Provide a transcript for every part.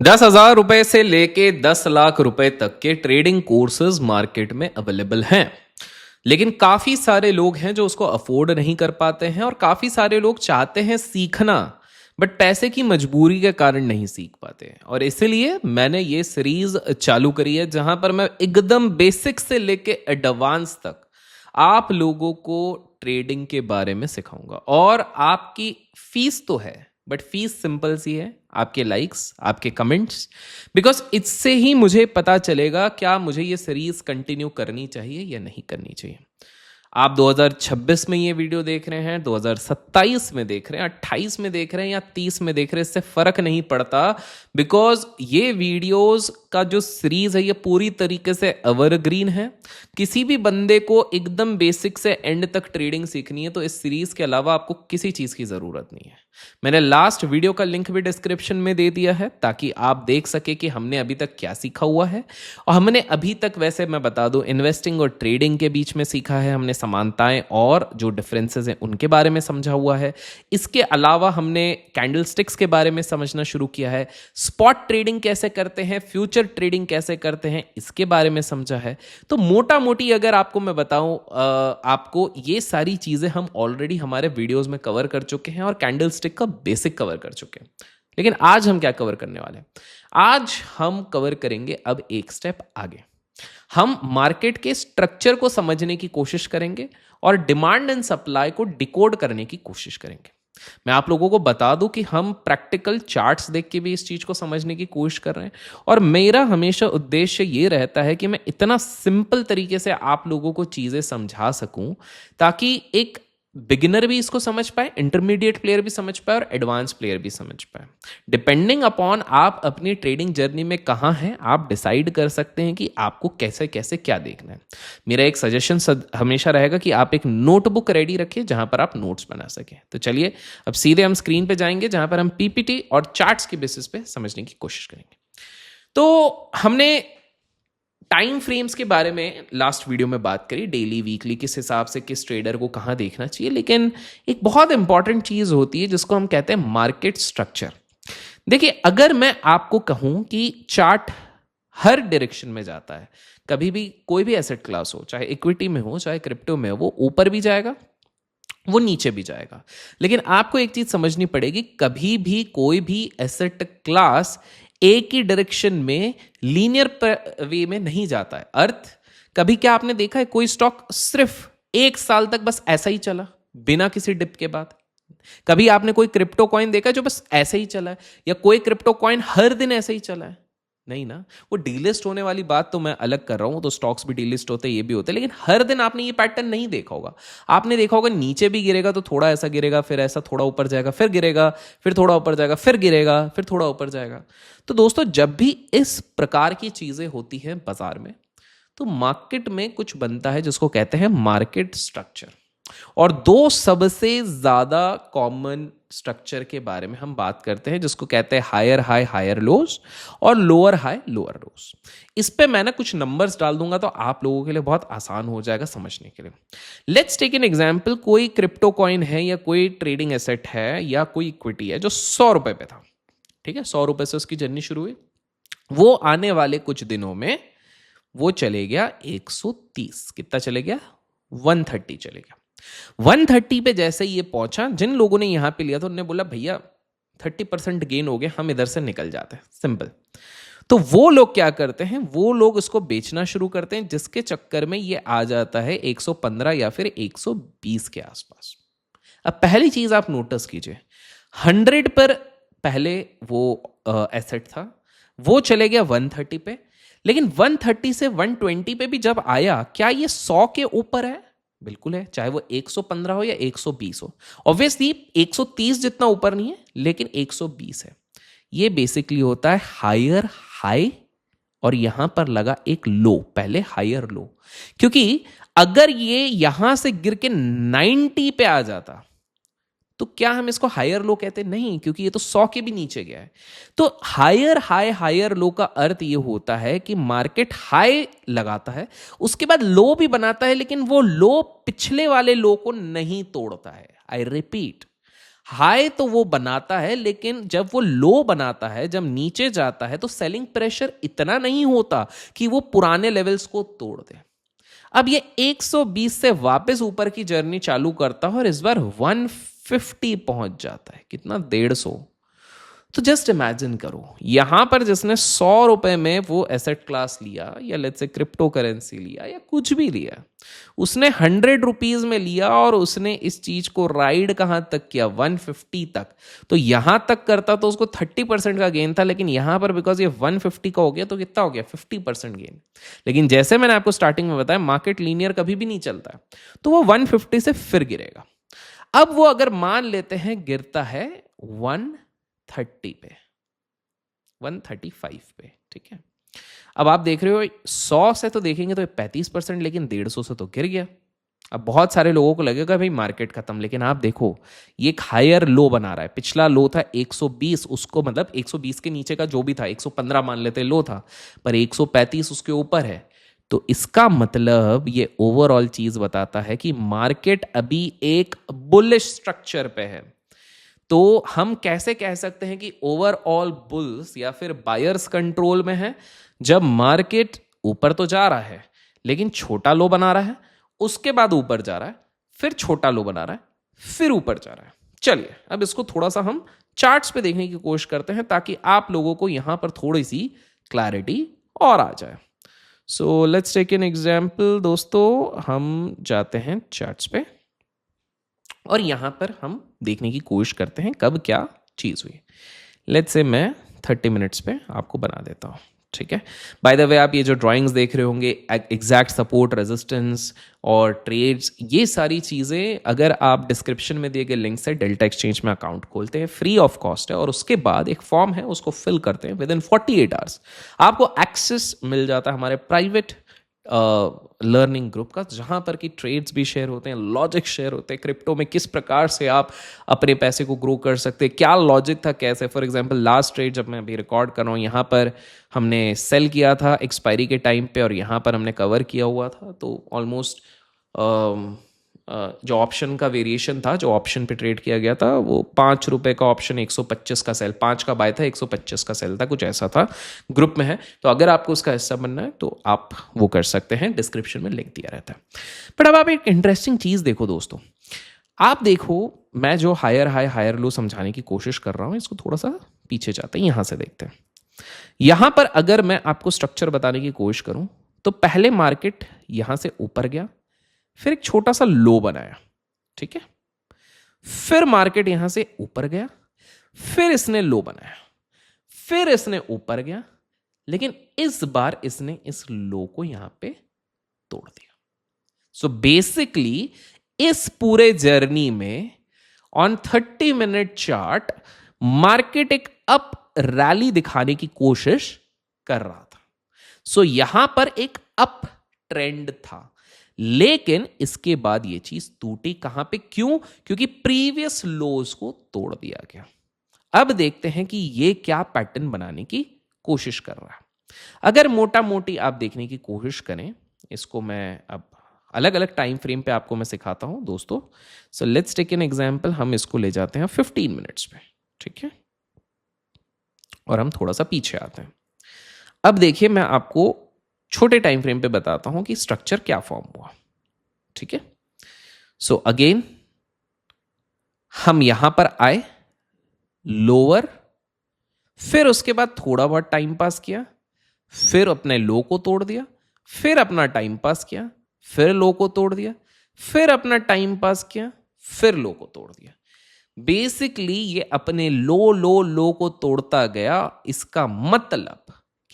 10,000 रुपए से लेके 10 लाख रुपए तक के ट्रेडिंग कोर्सेज मार्केट में अवेलेबल हैं। लेकिन काफी सारे लोग हैं जो उसको अफोर्ड नहीं कर पाते हैं और काफी सारे लोग चाहते हैं सीखना, बट पैसे की मजबूरी के कारण नहीं सीख पाते हैं। और इसीलिए मैंने ये सीरीज चालू करी है जहां पर मैं एकदम बेसिक से लेके एडवांस तक आप लोगों को ट्रेडिंग के बारे में सिखाऊंगा। और आपकी फीस तो है, बट फीस सिंपल सी है, आपके लाइक्स, आपके कमेंट्स। बिकॉज इससे ही मुझे पता चलेगा क्या मुझे ये सीरीज कंटिन्यू करनी चाहिए या नहीं करनी चाहिए। आप 2026 में ये वीडियो देख रहे हैं, 2027 में देख रहे हैं, 28 में देख रहे हैं या 30 में देख रहे हैं, इससे फर्क नहीं पड़ता। बिकॉज ये वीडियोस का जो सीरीज है ये पूरी तरीके से एवरग्रीन है। किसी भी बंदे को एकदम बेसिक से एंड तक ट्रेडिंग सीखनी है तो इस सीरीज के अलावा आपको किसी चीज की जरूरत नहीं है। मैंने लास्ट वीडियो का लिंक भी डिस्क्रिप्शन में दे दिया है ताकि आप देख सके कि हमने अभी तक क्या सीखा हुआ है। और हमने अभी तक, वैसे मैं बता दूं, इन्वेस्टिंग और ट्रेडिंग के बीच में सीखा है, हमने समानताएं और जो डिफरेंसेस हैं उनके बारे में समझा हुआ है। इसके अलावा हमने कैंडलस्टिक्स के बारे में समझना शुरू किया है, स्पॉट ट्रेडिंग कैसे करते हैं, फ्यूचर ट्रेडिंग कैसे करते हैं, इसके बारे में समझा है। तो मोटा मोटी अगर आपको मैं बताऊं, आपको ये सारी चीजें हम ऑलरेडी हमारे वीडियोस में कवर कर चुके हैं और कैंडलस्टिक का बेसिक कवर कर चुके हैं। लेकिन आज हम क्या कवर करने वाले हैं? आज हम कवर करेंगे अब एक स्टेप आगे। हम मार्केट के स्ट्रक्चर को समझने की कोशिश करेंगे और डिमांड एंड सप्लाई को डिकोड करने की कोशिश करेंगे। मैं आप लोगों को बता दूं कि हम प्रैक्टिकल चार्ट्स देख के भी इस चीज को समझने की कोशिश कर रहे हैं। और मेरा हमेशा उद्देश्य ये रहता है कि मैं इतना सिंपल तरीके से आप लोगों को चीजें समझा सकूं ताकि एक बिगिनर भी इसको समझ पाए, इंटरमीडिएट प्लेयर भी समझ पाए और एडवांस प्लेयर भी समझ पाए। डिपेंडिंग अपॉन आप अपनी ट्रेडिंग जर्नी में कहाँ हैं, आप डिसाइड कर सकते हैं कि आपको कैसे कैसे क्या देखना है। मेरा एक सजेशन हमेशा रहेगा कि आप एक नोटबुक रेडी रखिए जहां पर आप नोट्स बना सकें। तो चलिए अब सीधे हम स्क्रीन पे जाएंगे जहां पर हम पीपीटी और चार्ट्स के बेसिस पे समझने की कोशिश करेंगे। तो हमने टाइम फ्रेम्स के बारे में लास्ट वीडियो में बात करी, डेली वीकली किस हिसाब से किस ट्रेडर को कहाँ देखना चाहिए। लेकिन एक बहुत इंपॉर्टेंट चीज होती है जिसको हम कहते हैं मार्केट स्ट्रक्चर। देखिए, अगर मैं आपको कहूं कि चार्ट हर डायरेक्शन में जाता है, कभी भी कोई भी एसेट क्लास हो, चाहे इक्विटी में हो चाहे क्रिप्टो में हो, वो ऊपर भी जाएगा वो नीचे भी जाएगा। लेकिन आपको एक चीज समझनी पड़ेगी, कभी भी कोई भी एसेट क्लास एक ही डायरेक्शन में लीनियर वे में नहीं जाता है। अर्थ, कभी क्या आपने देखा है कोई स्टॉक सिर्फ 1 साल तक बस ऐसा ही चला बिना किसी डिप के बाद? कभी आपने कोई क्रिप्टो कॉइन देखा जो बस ऐसे ही चला है, या कोई क्रिप्टो कॉइन हर दिन ऐसे ही चला है? नहीं ना। वो डीलिस्ट होने वाली बात तो मैं अलग कर रहा हूं, तो स्टॉक्स भी डीलिस्ट होते हैं, ये भी होते हैं, लेकिन हर दिन आपने ये पैटर्न नहीं देखा होगा। आपने देखा होगा नीचे भी गिरेगा तो थोड़ा ऐसा गिरेगा, फिर ऐसा थोड़ा ऊपर जाएगा, फिर गिरेगा, फिर थोड़ा ऊपर जाएगा, फिर गिरेगा, फिर थोड़ा ऊपर जाएगा। तो दोस्तों, जब भी इस प्रकार की चीजें होती हैं बाजार में, तो मार्केट में कुछ बनता है जिसको कहते हैं मार्केट स्ट्रक्चर। और दो सबसे ज्यादा कॉमन स्ट्रक्चर के बारे में हम बात करते हैं जिसको कहते हैं हायर हाई हायर लोज और लोअर हाई लोअर लोज। इस पे मैं ना कुछ नंबर्स डाल दूंगा तो आप लोगों के लिए बहुत आसान हो जाएगा समझने के लिए। लेट्स टेक एन एग्जांपल, कोई क्रिप्टो कॉइन है या कोई ट्रेडिंग एसेट है या कोई इक्विटी है जो 100 रुपए पे था। ठीक है, 100 रुपए से उसकी जर्नी शुरू हुई, वो आने वाले कुछ दिनों में वो चले गया 130। कितना चले गया? 130 चले गया। 130 पे जैसे ये पहुंचा, जिन लोगों ने यहां पे लिया था उन्होंने बोला भैया 30% गेन हो गया, हम इधर से निकल जाते हैं, सिंपल। तो वो लोग क्या करते हैं, वो लोग इसको बेचना शुरू करते हैं, जिसके चक्कर में ये आ जाता है 115 या फिर 120 के आसपास। अब पहली चीज आप नोटिस कीजिए, 100 पर पहले वो एसेट था, वो चले गया 130 पे। लेकिन 130 से 120 पे भी जब आया, क्या ये 100 के ऊपर है? बिल्कुल है, चाहे वो 115 हो या 120 हो। ऑब्वियसली 130 जितना ऊपर नहीं है, लेकिन 120 है। ये बेसिकली होता है हायर हाई और यहां पर लगा एक लो, पहले हायर लो। क्योंकि अगर ये यहां से गिर के 90 पे आ जाता तो क्या हम इसको हायर लो कहते? नहीं, क्योंकि ये तो 100 के भी नीचे गया है। तो हायर हाई हायर लो का अर्थ ये होता है कि मार्केट हाई लगाता है, उसके बाद लो भी बनाता है, लेकिन वो लो पिछले वाले लो को नहीं तोड़ता है। आई रिपीट, हाई तो वो बनाता है, लेकिन जब वो लो बनाता है, जब नीचे जाता है, तो सेलिंग प्रेशर इतना नहीं होता कि वो पुराने लेवल्स को तोड़ दे। अब ये 120 से वापस ऊपर की जर्नी चालू करता है और इस बार 150 पहुंच जाता है। कितना? 150। तो जस्ट इमेजिन करो, यहां पर जिसने 100 रुपए में वो एसेट क्लास लिया, या लेट्स से क्रिप्टो करेंसी लिया, या कुछ भी लिया, उसने 100 रुपीज में लिया और उसने इस चीज को राइड कहां तक किया? 150 तक। तो यहां तक करता तो उसको 30% का गेन था, लेकिन यहां पर बिकॉज ये 150 का हो गया तो कितना हो गया? 50% गेन। लेकिन जैसे मैंने आपको स्टार्टिंग में बताया, मार्केट लीनियर कभी भी नहीं चलता है, तो वो 150 से फिर गिरेगा। अब वो अगर मान लेते हैं गिरता है 130 पे, 135 पे, ठीक है। अब आप देख रहे हो 100 से तो देखेंगे तो 35%, लेकिन 150 से तो गिर गया। अब बहुत सारे लोगों को लगेगा भाई मार्केट खत्म, लेकिन आप देखो ये एक हायर लो बना रहा है। पिछला लो था 120, उसको मतलब 120 के नीचे का जो भी था, 115 मान लेते लो था, पर 135 उसके ऊपर है। तो इसका मतलब ये ओवरऑल चीज बताता है कि मार्केट अभी एक बुलिश स्ट्रक्चर पे है। तो हम कैसे कह सकते हैं कि ओवरऑल बुल्स या फिर बायर्स कंट्रोल में है? जब मार्केट ऊपर तो जा रहा है, लेकिन छोटा लो बना रहा है, उसके बाद ऊपर जा रहा है, फिर छोटा लो बना रहा है, फिर ऊपर जा रहा है। चलिए अब इसको थोड़ा सा हम चार्ट्स पे देखने की कोशिश करते हैं, ताकि आप लोगों को यहां पर थोड़ी सी क्लैरिटी और आ जाए। So let's take an example दोस्तों, हम जाते हैं चार्ट्स पे और यहां पर हम देखने की कोशिश करते हैं कब क्या चीज हुई। लेट्स से मैं 30 मिनट्स पे आपको बना देता हूं, ठीक है। बाय द वे, आप ये जो ड्राइंग्स देख रहे होंगे, एग्जैक्ट सपोर्ट, रेजिस्टेंस और ट्रेड्स, ये सारी चीज़ें अगर आप डिस्क्रिप्शन में दिए गए लिंक से डेल्टा एक्सचेंज में अकाउंट खोलते हैं, फ्री ऑफ कॉस्ट है, और उसके बाद एक फॉर्म है उसको फिल करते हैं, विद इन 48 आवर्स आपको एक्सेस मिल जाता है हमारे प्राइवेट लर्निंग ग्रुप का, जहां पर कि ट्रेड्स भी शेयर होते हैं, लॉजिक शेयर होते हैं, क्रिप्टो में किस प्रकार से आप अपने पैसे को ग्रो कर सकते हैं, क्या लॉजिक था, कैसे। फॉर एग्जांपल लास्ट ट्रेड जब मैं अभी रिकॉर्ड कर रहा हूँ, यहाँ पर हमने सेल किया था एक्सपायरी के टाइम पे, और यहाँ पर हमने कवर किया हुआ था। तो ऑलमोस्ट जो ऑप्शन का वेरिएशन था, जो ऑप्शन पे ट्रेड किया गया था, वो 5 रुपए का ऑप्शन, 125 का सेल, 5 का बाय था, 125 का सेल था, कुछ ऐसा था। ग्रुप में है, तो अगर आपको उसका हिस्सा बनना है तो आप वो कर सकते हैं, डिस्क्रिप्शन में लिंक दिया रहता है। बट अब आप एक इंटरेस्टिंग चीज देखो दोस्तों, आप देखो मैं जो हायर हाई हायर लो समझाने की कोशिश कर रहा हूं, इसको थोड़ा सा पीछे जाते हैं, यहां से देखते हैं। यहां पर अगर मैं आपको स्ट्रक्चर बताने की कोशिश करूं, तो पहले मार्केट यहां से ऊपर गया, फिर एक छोटा सा लो बनाया, ठीक है, फिर मार्केट यहां से ऊपर गया, फिर इसने लो बनाया, फिर इसने ऊपर गया, लेकिन इस बार इसने इस लो को यहां पे तोड़ दिया। सो बेसिकली इस पूरे जर्नी में ऑन 30 मिनट चार्ट मार्केट एक अप रैली दिखाने की कोशिश कर रहा था। सो यहां पर एक अप ट्रेंड था, लेकिन इसके बाद ये चीज टूटी। कहां पे? क्यों? क्योंकि प्रीवियस लोज को तोड़ दिया गया। अब देखते हैं कि ये क्या पैटर्न बनाने की कोशिश कर रहा है। अगर मोटा मोटी आप देखने की कोशिश करें, इसको मैं अब अलग अलग टाइम फ्रेम पे आपको मैं सिखाता हूं दोस्तों। So let's take an example, हम इसको ले जाते हैं 15 मिनट्स पे, ठीक है, और हम थोड़ा सा पीछे आते हैं। अब देखिए, मैं आपको छोटे टाइम फ्रेम पे बताता हूं कि स्ट्रक्चर क्या फॉर्म हुआ, ठीक है। सो अगेन हम यहां पर आए, लोअर, फिर उसके बाद थोड़ा बहुत टाइम पास किया, फिर अपने लो को तोड़ दिया, फिर अपना टाइम पास किया, फिर लो को तोड़ दिया, फिर अपना टाइम पास किया, फिर लो को तोड़ दिया। बेसिकली ये अपने लो लो लो को तोड़ता गया। इसका मतलब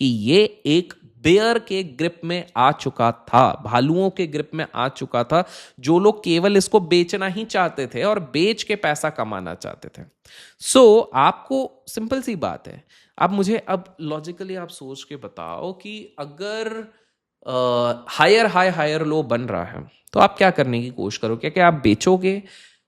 कि ये एक बेयर के ग्रिप में आ चुका था, भालुओं के ग्रिप में आ चुका था, जो लोग केवल इसको बेचना ही चाहते थे और बेच के पैसा कमाना चाहते थे। सो आपको सिंपल सी बात है, आप मुझे अब लॉजिकली आप सोच के बताओ कि अगर हायर हाई हायर लो बन रहा है, तो आप क्या करने की कोशिश करोगे? क्या आप बेचोगे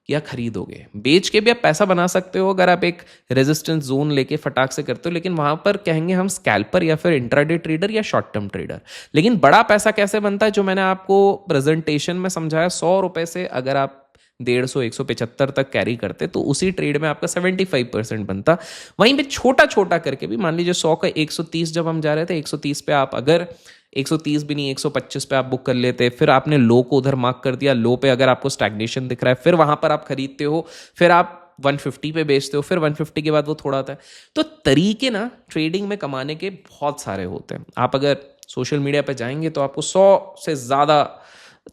या खरीदोगे? बेच के भी आप पैसा बना सकते हो अगर आप एक रेजिस्टेंस जोन लेके फटाक से करते हो, लेकिन वहां पर कहेंगे हम स्कैल्पर या फिर इंट्राडे ट्रेडर या शॉर्ट टर्म ट्रेडर। लेकिन बड़ा पैसा कैसे बनता है, जो मैंने आपको प्रेजेंटेशन में समझाया, 100 रुपए से अगर आप 150-175 तक कैरी करते तो उसी ट्रेड में आपका 75% बनता। वहीं पे छोटा छोटा करके भी, मान लीजिए 100 का 130 जब हम जा रहे थे, 130 पे आप अगर 130 भी नहीं 125 पे आप बुक कर लेते, फिर आपने लो को उधर मार्क कर दिया, लो पे अगर आपको स्टैग्नेशन दिख रहा है फिर वहां पर आप खरीदते हो, फिर आप 150 पे बेचते हो, फिर 150 के बाद वो थोड़ा आता है। तो तरीके ना ट्रेडिंग में कमाने के बहुत सारे होते हैं। आप अगर सोशल मीडिया पे जाएंगे तो आपको 100 से ज़्यादा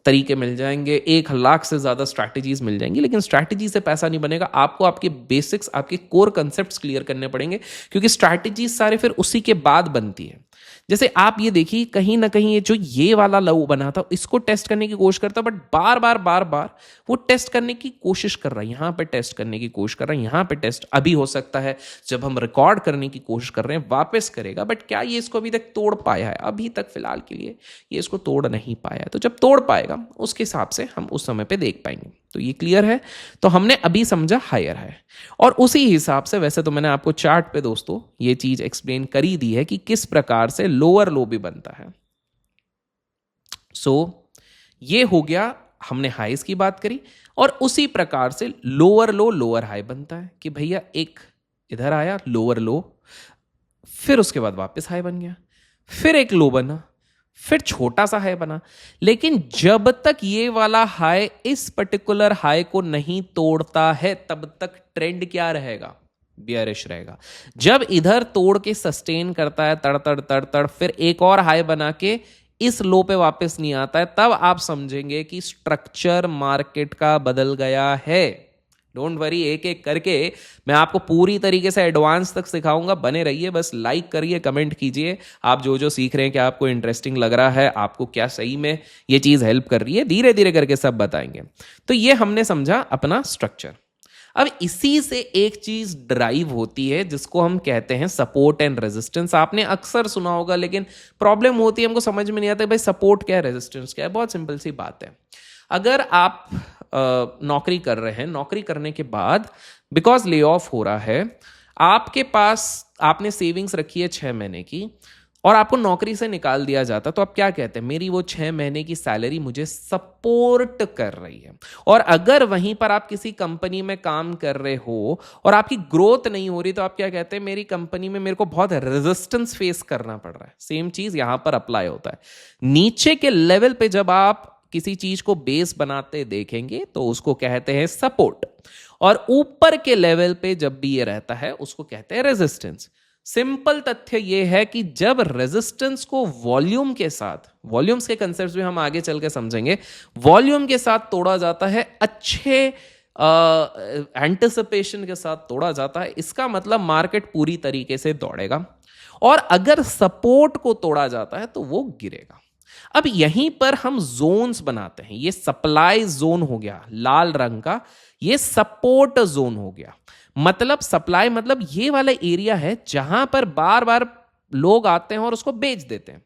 तरीके मिल जाएंगे, 1 लाख से ज़्यादा स्ट्रैटेजीज मिल जाएंगी, लेकिन स्ट्रैटेजी से पैसा नहीं बनेगा। आपको आपके बेसिक्स, आपके कोर कंसेप्ट्स क्लियर करने पड़ेंगे, क्योंकि स्ट्रैटेजीज सारे फिर उसी के बाद बनती है। जैसे आप ये देखिए, कहीं ना कहीं ये जो ये वाला लव बना था, इसको टेस्ट करने की कोशिश करता, बट बार बार बार बार वो टेस्ट करने की कोशिश कर रहा है, यहां पे टेस्ट करने की कोशिश कर रहा है, यहां पे टेस्ट। अभी हो सकता है जब हम रिकॉर्ड करने की कोशिश कर रहे हैं वापस करेगा, बट क्या ये इसको अभी तक तोड़ पाया है? अभी तक फिलहाल के लिए ये इसको तोड़ नहीं पाया है। तो जब तोड़ पाएगा उसके हिसाब से हम उस समय पे देख पाएंगे। तो ये क्लियर है। तो हमने अभी समझा हायर है, और उसी हिसाब से वैसे तो मैंने आपको चार्ट पे दोस्तों ये चीज एक्सप्लेन कर ही दी है कि किस प्रकार से लोअर लो भी बनता है। ये हो गया, हमने हाईस की बात करी, और उसी प्रकार से लोअर लो लोअर हाई बनता है कि भैया एक इधर आया लोअर लो, फिर उसके बाद वापस हाई बन गया, फिर एक लो बना, फिर छोटा सा हाई बना। लेकिन जब तक ये वाला हाई इस पर्टिकुलर हाई को नहीं तोड़ता है तब तक ट्रेंड क्या रहेगा? बियरिश रहेगा। जब इधर तोड़ के सस्टेन करता है तड़ तड़ तड़ तड़, फिर एक और हाई बना के इस लो पे वापस नहीं आता है, तब आप समझेंगे कि स्ट्रक्चर मार्केट का बदल गया है। डोंट वरी, एक एक करके मैं आपको पूरी तरीके से एडवांस तक सिखाऊंगा। बने रहिए, बस लाइक करिए, कमेंट कीजिए। आप जो जो सीख रहे हैं, क्या आपको इंटरेस्टिंग लग रहा है, आपको क्या सही में ये चीज़ हेल्प कर रही है, धीरे धीरे करके सब बताएंगे। तो ये हमने समझा अपना स्ट्रक्चर। अब इसी से एक चीज ड्राइव होती है जिसको हम कहते हैं सपोर्ट एंड रेजिस्टेंस। आपने अक्सर सुना होगा, लेकिन प्रॉब्लम होती है, हमको समझ में नहीं आता भाई सपोर्ट क्या है, रेजिस्टेंस क्या है। बहुत सिंपल सी बात है। अगर आप नौकरी कर रहे हैं, नौकरी करने के बाद बिकॉज ले ऑफ हो रहा है, आपके पास आपने सेविंग्स रखी है 6 महीने की, और आपको नौकरी से निकाल दिया जाता, तो आप क्या कहते हैं? मेरी वो 6 महीने की सैलरी मुझे सपोर्ट कर रही है। और अगर वहीं पर आप किसी कंपनी में काम कर रहे हो और आपकी ग्रोथ नहीं हो रही, तो आप क्या कहते हैं? मेरी कंपनी में मेरे को बहुत रेजिस्टेंस फेस करना पड़ रहा है। सेम चीज यहां पर अप्लाई होता है। नीचे के लेवल पे जब आप किसी चीज को बेस बनाते देखेंगे तो उसको कहते हैं सपोर्ट, और ऊपर के लेवल पे जब भी ये रहता है उसको कहते हैं रेजिस्टेंस। सिंपल तथ्य यह है कि जब रेजिस्टेंस को वॉल्यूम के साथ, वॉल्यूम्स के कंसेप्ट भी हम आगे चल के समझेंगे, वॉल्यूम के साथ तोड़ा जाता है, अच्छे एंटिसिपेशन के साथ तोड़ा जाता है, इसका मतलब मार्केट पूरी तरीके से दौड़ेगा। और अगर सपोर्ट को तोड़ा जाता है तो वो गिरेगा। अब यहीं पर हम जोन्स बनाते हैं। ये सप्लाई जोन हो गया लाल रंग का, ये सपोर्ट जोन हो गया। मतलब सप्लाई मतलब ये वाला एरिया है जहां पर बार बार लोग आते हैं और उसको बेच देते हैं,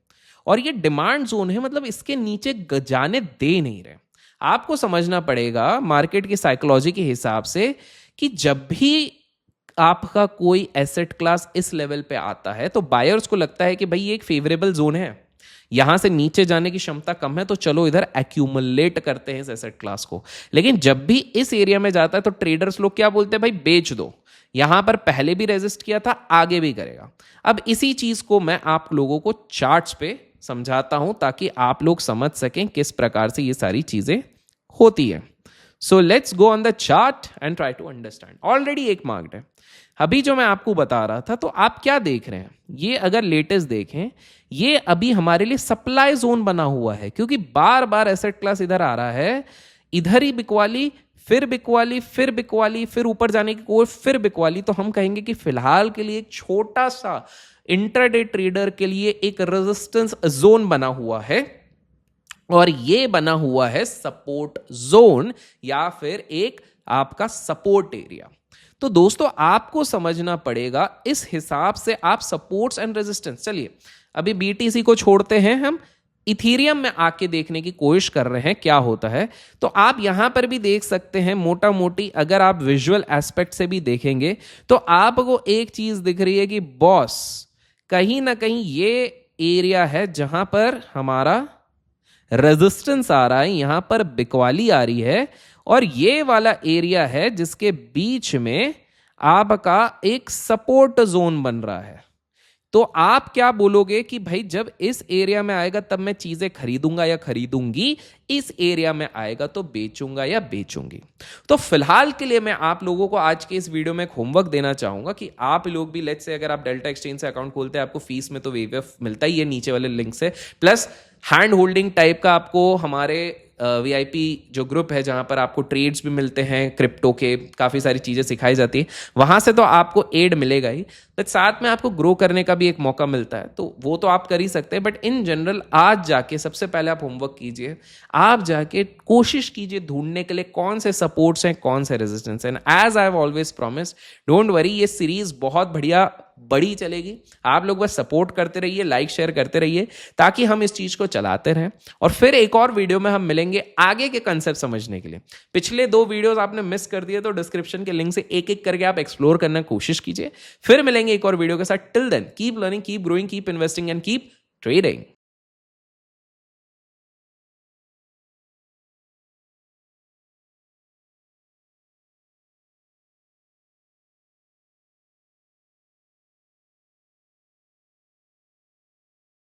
और ये डिमांड जोन है, मतलब इसके नीचे जाने दे नहीं रहे। आपको समझना पड़ेगा मार्केट की साइकोलॉजी के हिसाब से कि जब भी आपका कोई एसेट क्लास इस लेवल पे आता है तो बायर्स को लगता है कि भाई ये एक फेवरेबल जोन है, यहां से नीचे जाने की क्षमता कम है, तो चलो इधर एक्यूमुलेट करते हैं इस एसेट क्लास को। लेकिन जब भी इस एरिया में जाता है तो ट्रेडर्स लोग क्या बोलते हैं? भाई बेच दो, यहां पर पहले भी रेजिस्ट किया था, आगे भी करेगा। अब इसी चीज को मैं आप लोगों को चार्ट्स पे समझाता हूं ताकि आप लोग समझ सकें किस प्रकार से ये सारी चीजें होती है। So let's go on the chart and try to understand. Already एक मार्क्ड है। अभी जो मैं आपको बता रहा था, तो आप क्या देख रहे हैं? ये अगर लेटेस्ट देखें, ये अभी हमारे लिए सप्लाई जोन बना हुआ है, क्योंकि बार बार एसेट क्लास इधर आ रहा है, इधर ही बिकवाली, फिर बिकवाली, फिर बिकवाली, फिर ऊपर जाने की कोई फिर बिकवाली। तो हम कहेंगे कि फिलहाल के लिए एक छोटा सा इंट्राडे ट्रेडर के लिए एक रेजिस्टेंस जोन बना हुआ है, और ये बना हुआ है सपोर्ट जोन या फिर एक आपका सपोर्ट एरिया। तो दोस्तों आपको समझना पड़ेगा इस हिसाब से आप सपोर्ट्स एंड रेजिस्टेंस। चलिए अभी बीटीसी को छोड़ते हैं, हम इथीरियम में आके देखने की कोशिश कर रहे हैं क्या होता है। तो आप यहां पर भी देख सकते हैं, मोटा मोटी अगर आप विजुअल एस्पेक्ट से भी देखेंगे तो आपको एक चीज दिख रही है कि बॉस कहीं ना कहीं ये एरिया है जहां पर हमारा रेजिस्टेंस आ रहा है, यहां पर बिकवाली आ रही है, और ये वाला एरिया है जिसके बीच में आपका एक सपोर्ट जोन बन रहा है। तो आप क्या बोलोगे कि भाई जब इस एरिया में आएगा तब मैं चीजें खरीदूंगा या खरीदूंगी, इस एरिया में आएगा तो बेचूंगा या बेचूंगी। तो फिलहाल के लिए मैं आप लोगों को आज के इस वीडियो में एक होमवर्क देना चाहूंगा कि आप लोग भी, लेट्स से अगर आप डेल्टा एक्सचेंज से अकाउंट खोलते हैं, आपको फीस में तो वेवएफ मिलता ही है नीचे वाले लिंक से, प्लस हैंड होल्डिंग टाइप का आपको हमारे वीआईपी जो ग्रुप है जहां पर आपको ट्रेड्स भी मिलते हैं, क्रिप्टो के काफ़ी सारी चीज़ें सिखाई जाती है, वहां से तो आपको एड मिलेगा ही, बट साथ में आपको ग्रो करने का भी एक मौका मिलता है, तो वो तो आप कर ही सकते हैं। बट इन जनरल आज जाके सबसे पहले आप होमवर्क कीजिए, आप जाके कोशिश कीजिए ढूंढने के लिए कौन से सपोर्ट्स हैं, कौन से रेजिस्टेंस हैं। As I have always promise, don't worry, ये सीरीज बहुत बढ़िया बड़ी चलेगी। आप लोग बस सपोर्ट करते रहिए, लाइक शेयर करते रहिए, ताकि हम इस चीज को चलाते रहें। और फिर एक और वीडियो में हम मिलेंगे आगे के कंसेप्ट समझने के लिए। पिछले 2 वीडियोस आपने मिस कर दिए तो डिस्क्रिप्शन के लिंक से एक एक करके आप एक्सप्लोर करने की कोशिश कीजिए। फिर मिलेंगे एक और वीडियो के साथ। Till then keep learning, keep growing, keep investing and keep trading.